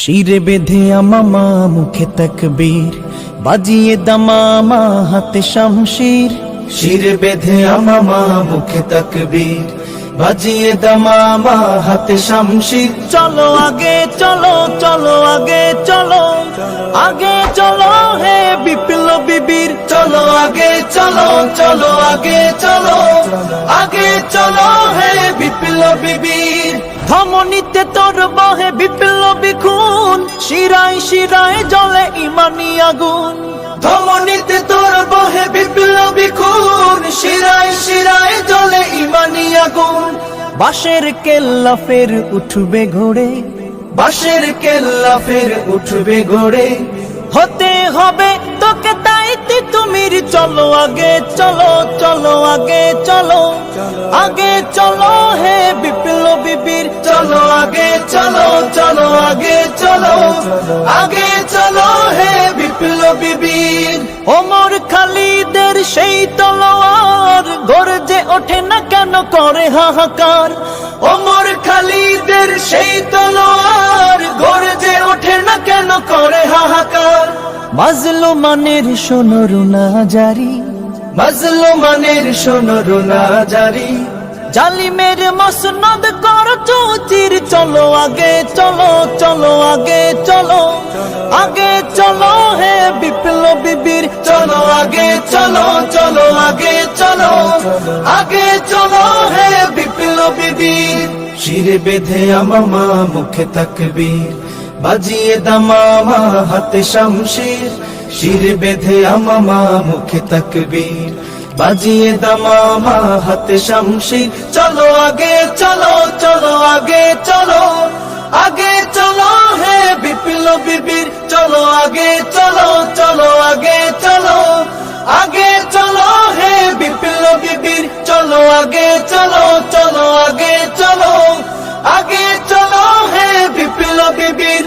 শিরে বেঁধে আমামা মুখে তাকবীর, বাজিয়ে দামামা হাতে শামশির। শিরে বেঁধে আমামা মুখে তাকবীর, বাজিয়ে দামামা হাতে শামশির। চলো আগে চলো, চলো আগে চলো, আগে চলো হে বিপ্লবী বীর। চলো আগে চলো, চলো আগে চলো, আগে চলো হে বিপ্লবী বীর। ধমনীতে তোর বহে বিপ্লবী খুন, শিরায় শিরায় জ্বলে ইমানি আগুন। ধমনীতে তোর বহে বিপ্লবী খুন, শিরায় শিরায় জ্বলে ইমানি আগুন। বাঁশের কেল্লা ফের উঠবে ঘোড়ে, বাঁশের কেল্লা ফের উঠবে ঘোড়ে। হতে হবে তোকে তাই তুমির। চলো আগে চলো, চলো আগে চলো, আগে চলো হে বিপ্লবী বীর। চলো আগে চলো, চলো আগে চলো, আগে চলো হে বিপ্লবী বীর। ওমর খালিদের সেই তলোয়ার গর্জে ওঠে না কেন করে হাহাকার। ওমর খালিদের সেই তলোয়ার গর্জে ওঠে না কেন করে হাহাকার। মাজলুমানের শোনো রুনা জারি, মাজলুমানের শোনো রুনা জারি। জালিমের মসনদ কর চৌচির। চলো আগে চলো, চলো আগে চলো, আগে চলো হে বিপ্লবী বীর। চলো আগে চলো, চলো আগে চলো, আগে চলো হে বিপ্লবী বীর। শিরে বেঁধে আমামা মুখে তাকবীর, বাজিয়ে দামামা হাতে শামশির। শিরে বেঁধে আমামা মুখে তাকবীর, বাজিয়ে দামামা হাতে শামশির। চলো আগে চলো, চলো আগে চলো, আগে চলো হে বিপ্লবী বীর। চলো আগে চলো, চলো আগে চলো, আগে চলো হে বিপ্লবী বীর। চলো আগে চলো, চলো আগে চলো, আগে চলো হে বিপ্লবী বীর।